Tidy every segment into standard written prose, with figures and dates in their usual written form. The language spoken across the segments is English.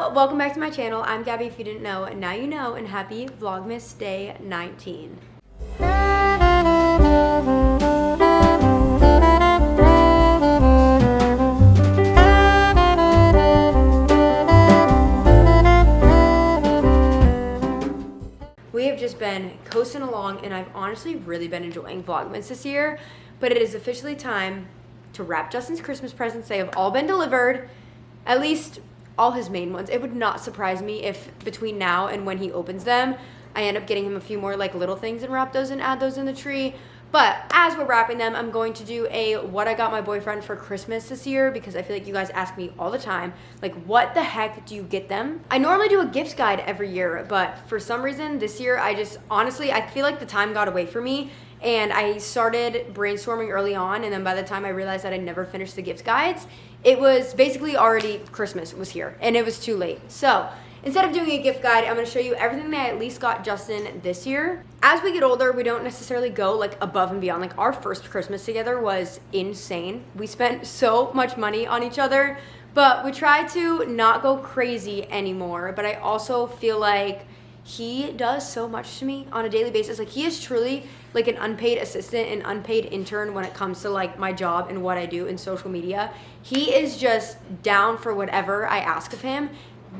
Hello, welcome back to my channel. I'm Gabby if you didn't know, and now you know, and happy Vlogmas Day 19. We have just been coasting along, and I've honestly really been enjoying Vlogmas this year, but it is officially time to wrap Justin's Christmas presents. They have all been delivered, at least all his main ones. It would not surprise me if between now and when he opens them, I end up getting him a few more like little things and wrap those and add those in the tree. But as we're wrapping them, I'm going to do a what I got my boyfriend for Christmas this year, because I feel like you guys ask me all the time, like, what the heck do you get them? I normally do a gift guide every year, but for some reason this year, I feel like the time got away from me, and I started brainstorming early on, and then by the time I realized that I never finished the gift guides, it was basically already Christmas was here, and it was too late. So instead of doing a gift guide, I'm going to show you everything that I at least got Justin this year. As we get older, we don't necessarily go like above and beyond. Like, our first Christmas together was insane. We spent so much money on each other, but we try to not go crazy anymore. But I also feel like he does so much to me on a daily basis. Like, he is truly like an unpaid assistant, an unpaid intern when it comes to like my job and what I do in social media. He is just down for whatever I ask of him.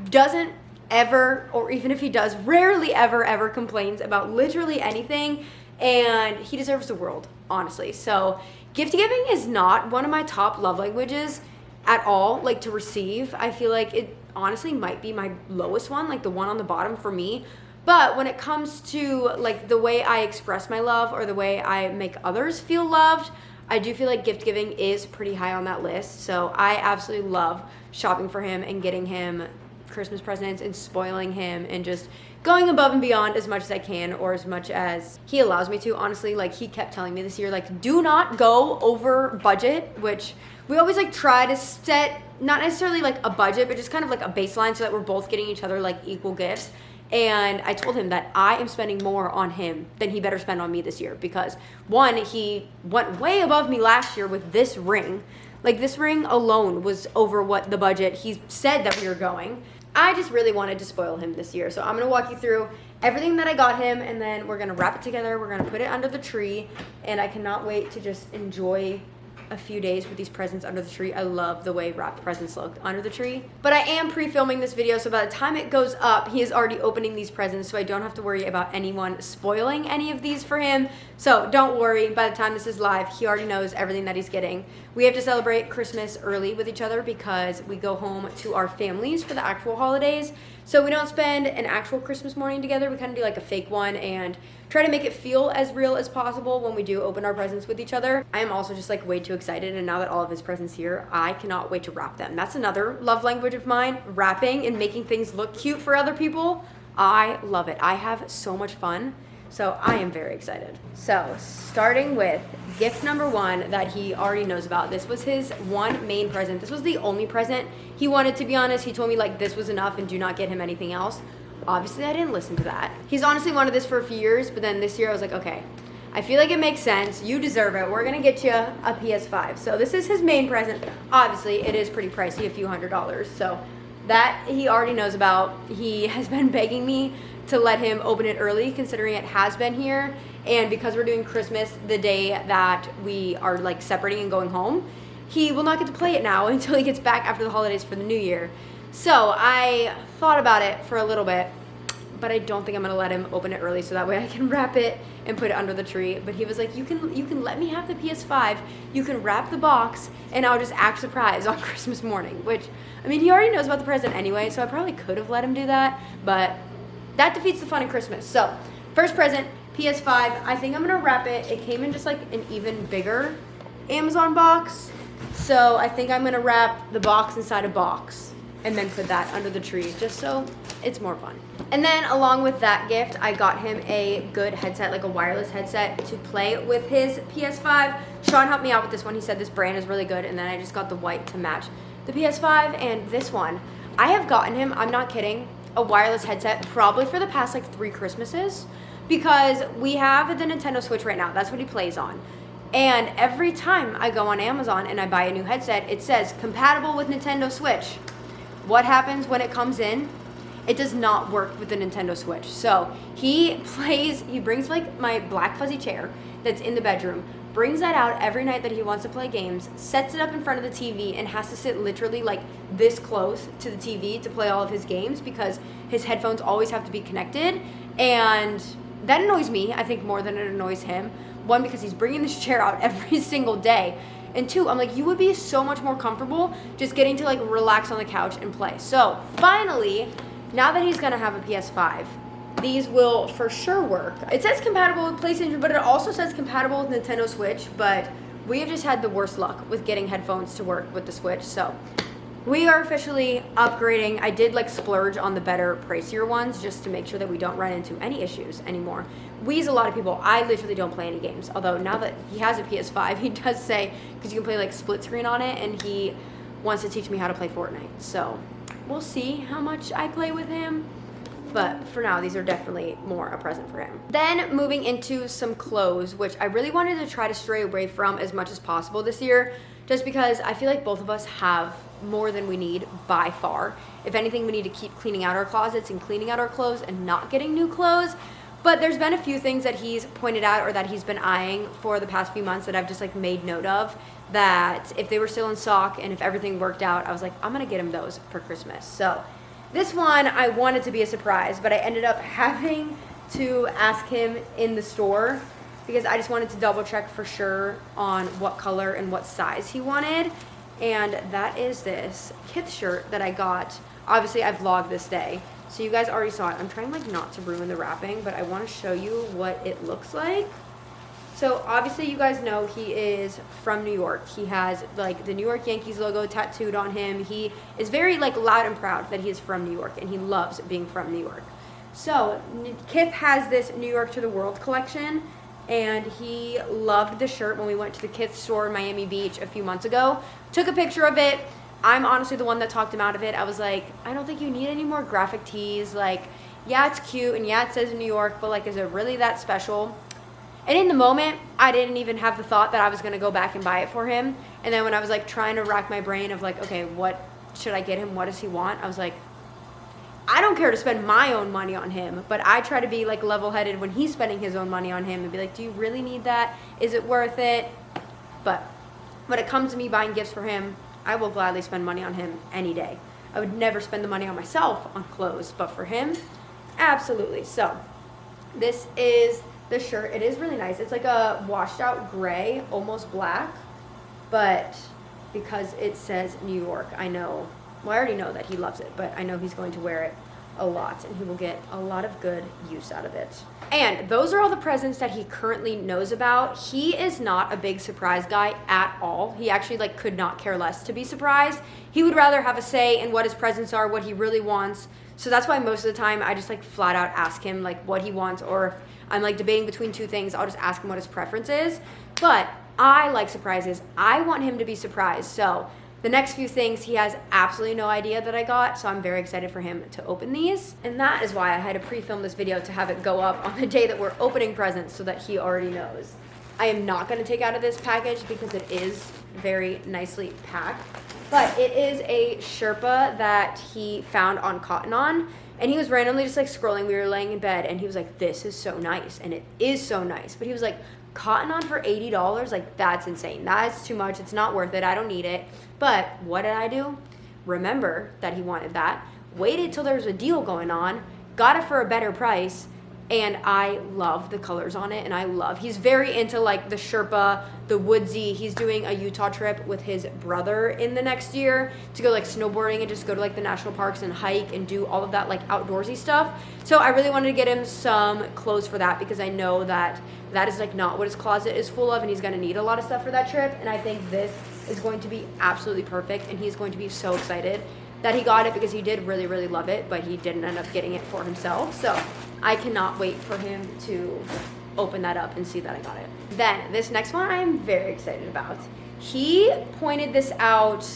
Doesn't ever, or even if he does, rarely ever complains about literally anything, and he deserves the world, honestly. So gift giving is not one of my top love languages at all, like to receive. I feel like it honestly might be my lowest one, like the one on the bottom for me. But when it comes to like the way I express my love or the way I make others feel loved, I do feel like gift giving is pretty high on that list. So I absolutely love shopping for him and getting him Christmas presents and spoiling him and just going above and beyond as much as I can, or as much as he allows me to. Honestly, like, he kept telling me this year, like, do not go over budget, which we always like try to set, not necessarily like a budget, but just kind of like a baseline so that we're both getting each other like equal gifts. And I told him that I am spending more on him than he better spend on me this year, because one, he went way above me last year with this ring. Like, this ring alone was over what the budget he said that we were going. I just really wanted to spoil him this year. So I'm going to walk you through everything that I got him, and then we're going to wrap it together. We're going to put it under the tree, and I cannot wait to just enjoy a few days with these presents under the tree. I love the way wrapped presents look under the tree. But I am pre-filming this video, so by the time it goes up, he is already opening these presents, so I don't have to worry about anyone spoiling any of these for him. So don't worry, by the time this is live, he already knows everything that he's getting. We have to celebrate Christmas early with each other because we go home to our families for the actual holidays. So we don't spend an actual Christmas morning together. We kind of do like a fake one and try to make it feel as real as possible when we do open our presents with each other. I am also just like way too excited, and now that all of his presents here, I cannot wait to wrap them. That's another love language of mine, wrapping and making things look cute for other people. I love it. I have so much fun. So I am very excited. So starting with gift number one that he already knows about. This was his one main present. This was the only present he wanted, to be honest. He told me like this was enough and do not get him anything else. Obviously, I didn't listen to that. He's honestly wanted this for a few years, but then this year I was like, okay, I feel like it makes sense. You deserve it. We're gonna get you a PS5. So this is his main present. Obviously, it is pretty pricey, a few $100s. So that he already knows about. He has been begging me to let him open it early, considering it has been here. And because we're doing Christmas the day that we are like separating and going home, he will not get to play it now until he gets back after the holidays for the new year. So I thought about it for a little bit, but I don't think I'm gonna let him open it early, so that way I can wrap it and put it under the tree. But he was like, you can let me have the PS5, you can wrap the box, and I'll just act surprised on Christmas morning. Which, I mean, he already knows about the present anyway, so I probably could have let him do that, but that defeats the fun of Christmas. So first present, PS5. I think I'm gonna wrap it. It came in just like an even bigger Amazon box, so I think I'm gonna wrap the box inside a box and then put that under the tree, just so it's more fun. And then along with that gift, I got him a good headset, like a wireless headset to play with his PS5. Sean helped me out with this one. He said this brand is really good, and then I just got the white to match the PS5. And this one, I have gotten him, I'm not kidding, a wireless headset probably for the past like 3 Christmases, because we have the Nintendo Switch right now. That's what he plays on. And every time I go on Amazon and I buy a new headset, it says compatible with Nintendo Switch. what happens when it comes in? It does not work with the Nintendo Switch. So he brings like my black fuzzy chair that's in the bedroom, brings that out every night that he wants to play games, sets it up in front of the TV, and has to sit literally like this close to the TV to play all of his games because his headphones always have to be connected. And that annoys me, I think, more than it annoys him. One, because he's bringing this chair out every single day. And two, I'm like, you would be so much more comfortable just getting to like relax on the couch and play. So finally, now that he's gonna have a PS5, these will for sure work. It says compatible with PlayStation, but it also says compatible with Nintendo Switch, but we have just had the worst luck with getting headphones to work with the Switch, so we are officially upgrading. I did like splurge on the better, pricier ones just to make sure that we don't run into any issues anymore. We use a lot of people. I literally don't play any games, although now that he has a PS5, he does say, because you can play like split screen on it, and he wants to teach me how to play Fortnite, so we'll see how much I play with him. But for now, these are definitely more a present for him. Then moving into some clothes, which I really wanted to try to stray away from as much as possible this year, just because I feel like both of us have more than we need by far. If anything, we need to keep cleaning out our closets and cleaning out our clothes and not getting new clothes. But there's been a few things that he's pointed out or that he's been eyeing for the past few months that I've just like made note of, that if they were still in stock and if everything worked out, I was like, I'm gonna get him those for Christmas. So this one I wanted to be a surprise, but I ended up having to ask him in the store because I just wanted to double check for sure on what color and what size he wanted. And that is this Kith shirt that I got. Obviously I vlogged this day, so you guys already saw it. I'm trying like not to ruin the wrapping, but I want to show you what it looks like. So obviously you guys know he is from New York. He has like the New York Yankees logo tattooed on him. He is very like loud and proud that he is from New York, and he loves being from New York. So Kith has this New York to the World collection, and he loved the shirt when we went to the Kith store in Miami Beach a few months ago. Took a picture of it. I'm honestly the one that talked him out of it. I was like, I don't think you need any more graphic tees. Like, yeah, it's cute, and yeah, it says New York, but like, is it really that special? And in the moment, I didn't even have the thought that I was gonna go back and buy it for him. And then when I was like trying to rack my brain of like, okay, what should I get him? What does he want? I was like, I don't care to spend my own money on him, but I try to be like level-headed when he's spending his own money on him and be like, do you really need that? Is it worth it? But when it comes to me buying gifts for him, I will gladly spend money on him any day. I would never spend the money on myself on clothes, but for him, absolutely. So this is the shirt. It is really nice. It's like a washed out gray, almost black, but because it says New York, I know, well, I already know that he loves it, but I know he's going to wear it a lot, and he will get a lot of good use out of it. And those are all the presents that he currently knows about. He is not a big surprise guy at all. He actually like could not care less to be surprised. He would rather have a say in what his presents are, what he really wants. So that's why most of the time I just like flat out ask him like what he wants, or if I'm like debating between two things, I'll just ask him what his preference is. But I like surprises. I want him to be surprised. So the next few things, he has absolutely no idea that I got, so I'm very excited for him to open these. And that is why I had to pre-film this video to have it go up on the day that we're opening presents so that he already knows. I am not gonna take out of this package because it is very nicely packed, but it is a Sherpa that he found on Cotton On, and he was randomly just like scrolling. We were laying in bed and he was like, this is so nice, and it is so nice. But he was like, Cotton On for $80? Like, that's insane. That's too much. It's not worth it. I don't need it. But what did I do? Remember that he wanted that. Waited till there was a deal going on. Got it for a better price. And I love the colors on it. And he's very into like the Sherpa, the woodsy. He's doing a Utah trip with his brother in the next year to go like snowboarding and just go to like the national parks and hike and do all of that like outdoorsy stuff. So I really wanted to get him some clothes for that because I know that that is like not what his closet is full of, and he's gonna need a lot of stuff for that trip. And I think this is going to be absolutely perfect, and he's going to be so excited that he got it because he did really, really love it, but he didn't end up getting it for himself. So I cannot wait for him to open that up and see that I got it. Then this next one I'm very excited about. He pointed this out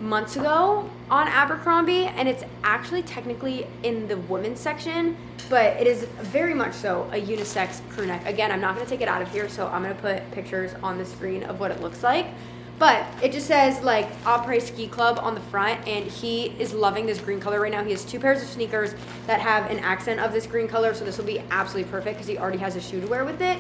months ago on Abercrombie, and it's actually technically in the women's section, but it is very much so a unisex crew neck. Again, I'm not gonna take it out of here, so I'm gonna put pictures on the screen of what it looks like. But it just says like Après Ski Club on the front, and he is loving this green color right now. He has 2 pairs of sneakers that have an accent of this green color, so this will be absolutely perfect because he already has a shoe to wear with it.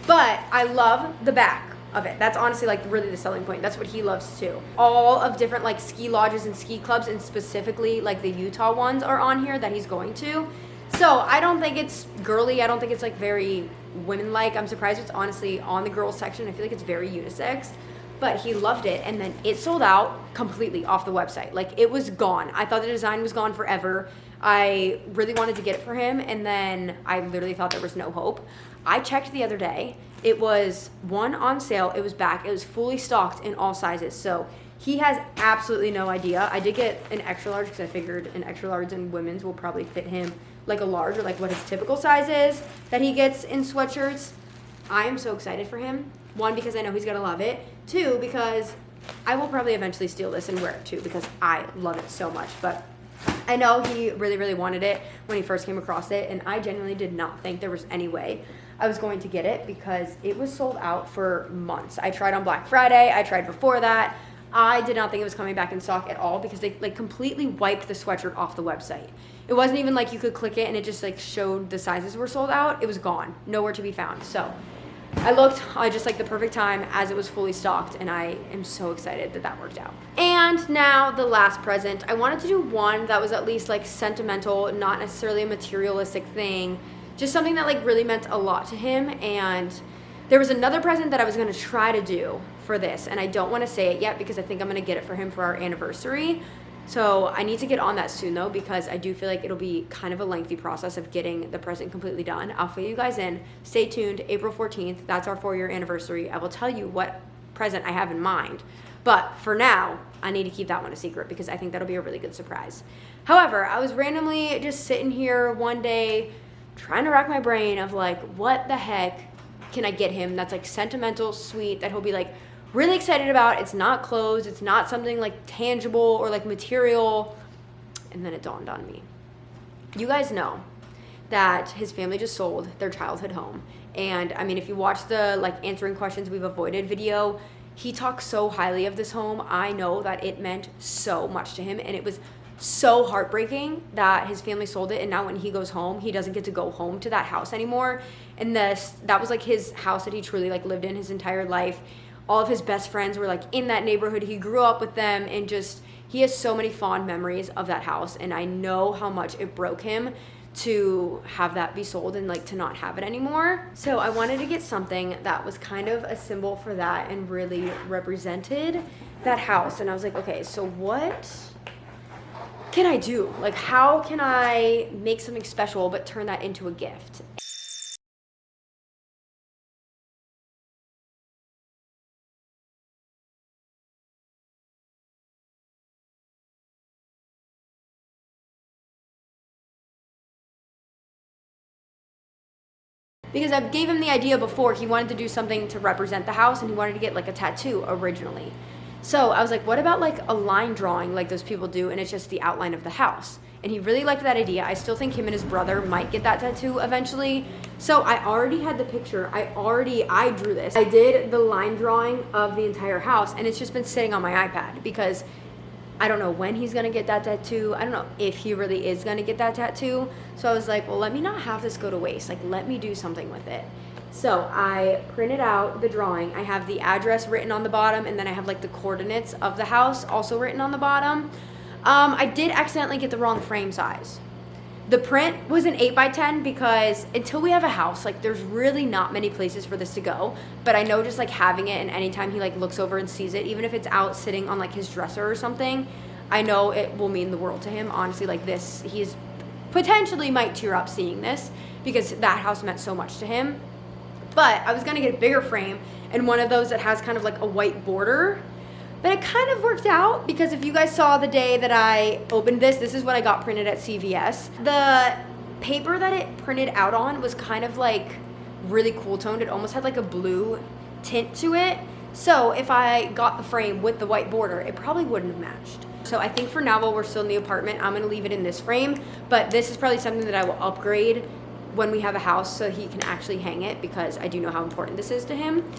But I love the back of it. That's honestly like really the selling point. That's what he loves too. All of different like ski lodges and ski clubs, and specifically like the Utah ones are on here that he's going to. So I don't think it's girly. I don't think it's like very women-like. I'm surprised it's honestly on the girls section. I feel like it's very unisex. But he loved it, and then it sold out completely off the website. Like, it was gone. I thought the design was gone forever. I really wanted to get it for him, and then I literally thought there was no hope. I checked the other day. It was one on sale. It was back. It was fully stocked in all sizes. So he has absolutely no idea. I did get an extra large because I figured an extra large in women's will probably fit him like a large, or like what his typical size is that he gets in sweatshirts. I am so excited for him. 1, because I know he's gonna love it. 2, because I will probably eventually steal this and wear it too, because I love it so much. But I know he really, really wanted it when he first came across it, and I genuinely did not think there was any way I was going to get it, because it was sold out for months. I tried on Black Friday, I tried before that. I did not think it was coming back in stock at all, because they like completely wiped the sweatshirt off the website. It wasn't even like you could click it and it just like showed the sizes were sold out. It was gone, nowhere to be found. So I looked just like the perfect time as it was fully stocked, and I am so excited that that worked out. And now the last present. I wanted to do one that was at least like sentimental, not necessarily a materialistic thing, just something that like really meant a lot to him. And there was another present that I was gonna try to do for this, and I don't wanna say it yet because I think I'm gonna get it for him for our anniversary. So I need to get on that soon though, because I do feel like it'll be kind of a lengthy process of getting the present completely done. I'll fill you guys in. Stay tuned. April 14th, that's our 4-year anniversary. I will tell you what present I have in mind. But for now, I need to keep that one a secret because I think that'll be a really good surprise. However, I was randomly just sitting here one day trying to rack my brain of like, what the heck can I get him that's like sentimental, sweet, that he'll be like really excited about. It's not clothes, it's not something like tangible or like material. And then it dawned on me. You guys know that his family just sold their childhood home. And I mean, if you watch the like answering questions we've avoided video, he talks so highly of this home. I know that it meant so much to him, and it was so heartbreaking that his family sold it, and now when he goes home, he doesn't get to go home to that house anymore. And that was like his house that he truly like lived in his entire life. All of his best friends were like in that neighborhood. He grew up with them, and just he has so many fond memories of that house, and I know how much it broke him to have that be sold and like to not have it anymore. So I wanted to get something that was kind of a symbol for that and really represented that house. And I was like, okay, so what can I do? Like, how can I make something special but turn that into a gift? Because I gave him the idea before. He wanted to do something to represent the house, and he wanted to get like a tattoo originally. So I was like, what about like a line drawing like those people do, and it's just the outline of the house? And he really liked that idea. I still think him and his brother might get that tattoo eventually. So I already had the picture. I drew this. I did the line drawing of the entire house, and it's just been sitting on my iPad because I don't know when he's gonna get that tattoo. I don't know if he really is gonna get that tattoo. So I was like, well, let me not have this go to waste. Like, let me do something with it. So I printed out the drawing. I have the address written on the bottom, and then I have like the coordinates of the house also written on the bottom. I did accidentally get the wrong frame size. The print was an 8x10 because until we have a house, like there's really not many places for this to go. But I know just like having it, and anytime he like looks over and sees it, even if it's out sitting on like his dresser or something, I know it will mean the world to him. Honestly, like this, he's potentially might tear up seeing this because that house meant so much to him. But I was gonna get a bigger frame and one of those that has kind of like a white border. But it kind of worked out because if you guys saw the day that I opened this is what I got printed at CVS. The paper that it printed out on was kind of like really cool toned. It almost had like a blue tint to it. So if I got the frame with the white border, it probably wouldn't have matched. So I think for now, while we're still in the apartment, I'm gonna leave it in this frame, but this is probably something that I will upgrade when we have a house so he can actually hang it, because I do know how important this is to him.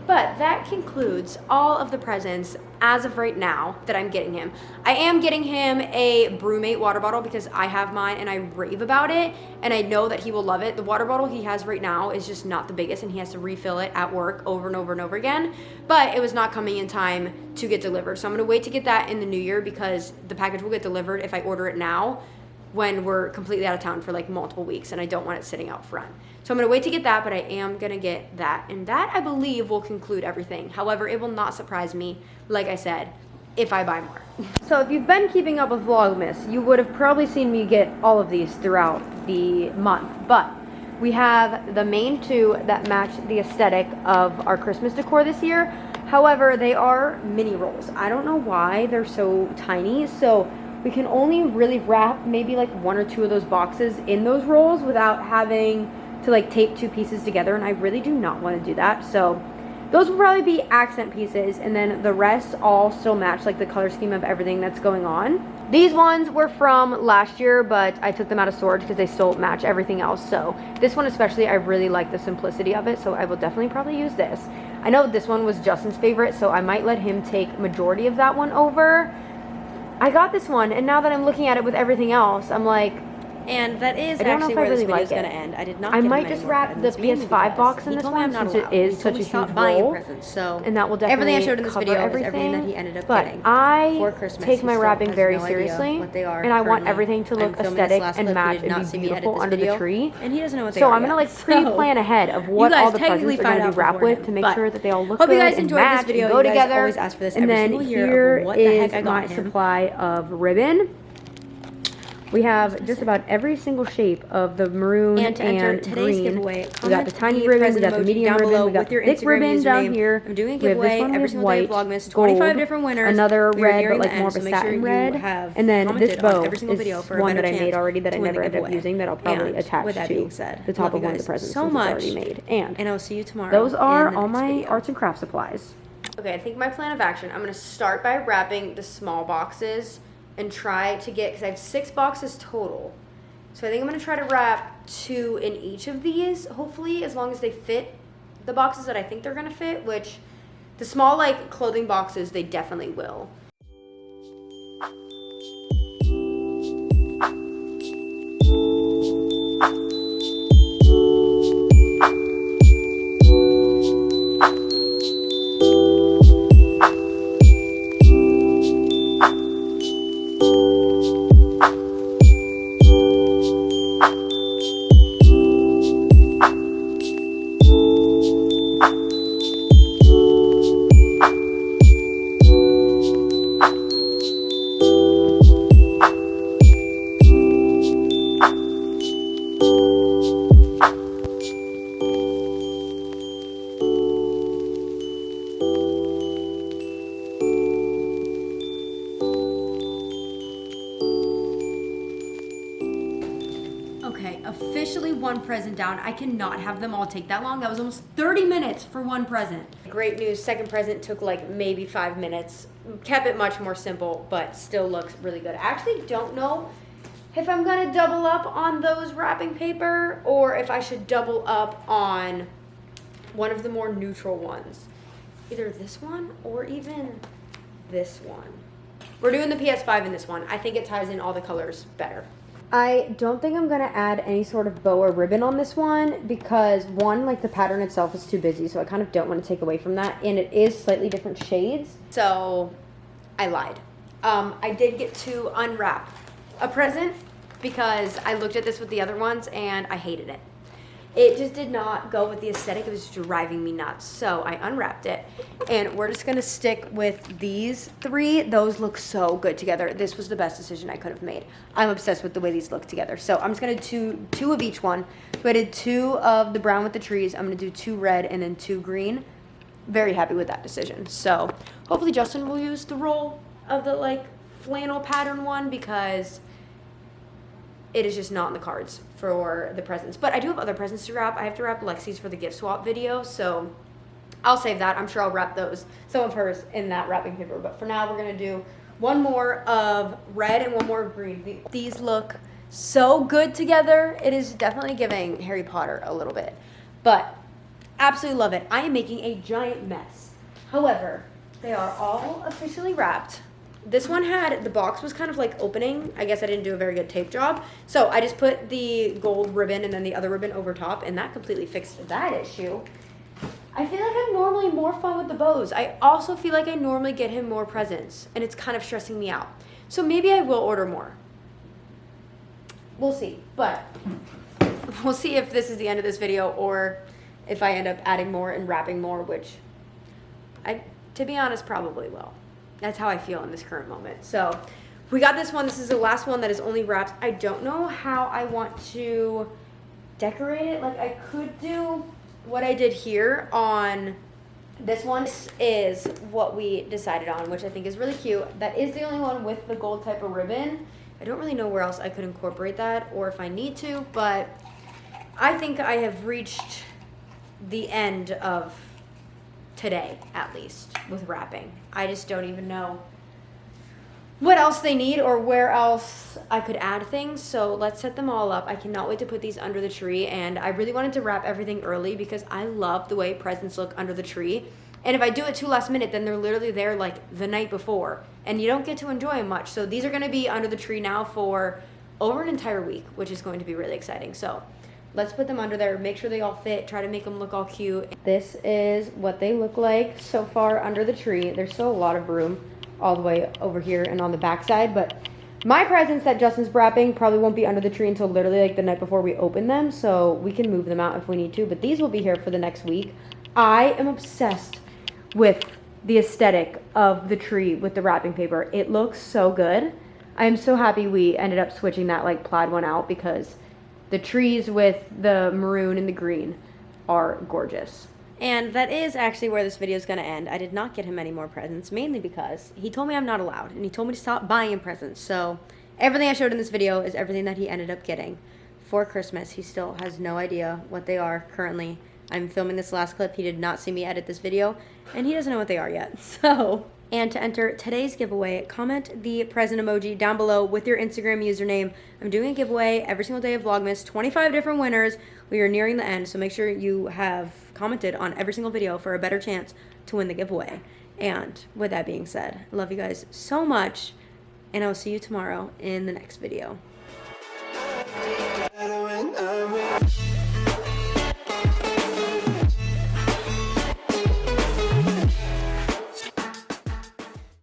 But that concludes all of the presents as of right now that I'm getting him. I am getting him a Brewmate water bottle because I have mine and I rave about it and I know that he will love it. The water bottle he has right now is just not the biggest and he has to refill it at work over and over and over again, but it was not coming in time to get delivered. So I'm gonna wait to get that in the new year because the package will get delivered if I order it now when we're completely out of town for like multiple weeks and I don't want it sitting out front. So I'm gonna wait to get that, but I am gonna get that. And that, I believe, will conclude everything. However, it will not surprise me, like I said, if I buy more. So if you've been keeping up with Vlogmas, you would have probably seen me get all of these throughout the month. But we have the main two that match the aesthetic of our Christmas decor this year. However, they are mini rolls. I don't know why they're so tiny. So we can only really wrap maybe like one or two of those boxes in those rolls without having to like tape two pieces together, and I really do not want to do that. So those will probably be accent pieces, and then the rest all still match like the color scheme of everything that's going on. These ones were from last year, but I took them out of storage because they still match everything else. So this one especially, I really like the simplicity of it, so I will definitely probably use this. I know this one was Justin's favorite, so I might let him take majority of that one over. I got this one, and now that I'm looking at it with everything else, I'm like, and that is actually where this video is going to end. I did not. I might just wrap the PS5 box in this one since it is such a huge roll, and that will definitely everything I showed in this video is everything that he ended up getting for Christmas. But I take my wrapping very seriously, and I want everything to look aesthetic and match and be beautiful under the tree. And he doesn't know what they are. So I'm gonna like pre-plan ahead of what all the presents are going to be wrapped with to make sure that they all look good and match and go together. And then here is my supply of ribbon. We have just about every single shape of the maroon and green. Giveaway, we got the tiny ribbon, we got the medium ribbon, we got the thick ribbon down here. I'm doing a giveaway every single day of Vlogmas. 25 different winners. Another red, but like more of a satin red. And then this bow is one that I made already that I never ended up using that I'll probably attach to the top of one of the presents since it's already made. And I will see you tomorrow. Those are all my arts and crafts supplies. Okay, I think my plan of action, I'm going to start by wrapping the small boxes and try to get, because I have 6 boxes total. So I think I'm going to try to wrap 2 in each of these, hopefully, as long as they fit the boxes that I think they're going to fit, which the small, like, clothing boxes, they definitely will. Officially one present down. I cannot have them all take that long. That was almost 30 minutes for one present. Great news, second present took like maybe 5 minutes. Kept it much more simple, but still looks really good. I actually don't know if I'm gonna double up on those wrapping paper or if I should double up on one of the more neutral ones. Either this one or even this one. We're doing the PS5 in this one. I think it ties in all the colors better. I don't think I'm going to add any sort of bow or ribbon on this one because, one, like the pattern itself is too busy, so I kind of don't want to take away from that, and it is slightly different shades. So I lied. I did get to unwrap a present because I looked at this with the other ones and I hated it. It just did not go with the aesthetic. It was driving me nuts. So I unwrapped it, and we're just gonna stick with these 3. Those look so good together. This was the best decision I could have made. I'm obsessed with the way these look together. So I'm just gonna do 2 of each one. So I did 2 of the brown with the trees. I'm gonna do 2 red and then 2 green. Very happy with that decision. So hopefully Justin will use the roll of the like flannel pattern one because it is just not in the cards for the presents. But I do have other presents to wrap. I have to wrap Lexi's for the gift swap video, so I'll save that. I'm sure I'll wrap those, some of hers, in that wrapping paper. But for now, we're gonna do one more of red and one more of green. These look so good together. It is definitely giving Harry Potter a little bit. But Absolutely love it. I am making a giant mess. However, they are all officially wrapped. This one had, the box was kind of like opening. I guess I didn't do a very good tape job. So I just put the gold ribbon and then the other ribbon over top, and that completely fixed that issue. I feel like I'm normally more fun with the bows. I also feel like I normally get him more presents, and it's kind of stressing me out. So maybe I will order more. We'll see. But we'll see if this is the end of this video or if I end up adding more and wrapping more, which I, to be honest, probably will. That's how I feel in this current moment. So we got this one. This is the last one that is only wrapped. I don't know how I want to decorate it. Like, I could do what I did here on this one. This is what we decided on, which I think is really cute. That is the only one with the gold type of ribbon. I don't really know where else I could incorporate that or if I need to, but I think I have reached the end of today, at least, with wrapping. I just don't even know what else they need or where else I could add things. So let's set them all up. I cannot wait to put these under the tree, and I really wanted to wrap everything early because I love the way presents look under the tree. And if I do it too last minute, then they're literally there like the night before, and you don't get to enjoy them much. So these are going to be under the tree now for over an entire week, which is going to be really exciting. So let's put them under there, make sure they all fit, try to make them look all cute. This is what they look like so far under the tree. There's still a lot of room all the way over here and on the back side, but my presents that Justin's wrapping probably won't be under the tree until literally like the night before we open them, so we can move them out if we need to, but these will be here for the next week. I am obsessed with the aesthetic of the tree with the wrapping paper. It looks so good. I am so happy we ended up switching that like plaid one out because the trees with the maroon and the green are gorgeous. And that is actually where this video is going to end. I did not get him any more presents, mainly because he told me I'm not allowed, and he told me to stop buying him presents. So everything I showed in this video is everything that he ended up getting for Christmas. He still has no idea what they are currently. I'm filming this last clip. He did not see me edit this video, and he doesn't know what they are yet. So, and to enter today's giveaway, comment the present emoji down below with your Instagram username. I'm doing a giveaway every single day of Vlogmas, 25 different winners. We are nearing the end, so make sure you have commented on every single video for a better chance to win the giveaway. And with that being said, I love you guys so much, and I'll see you tomorrow in the next video.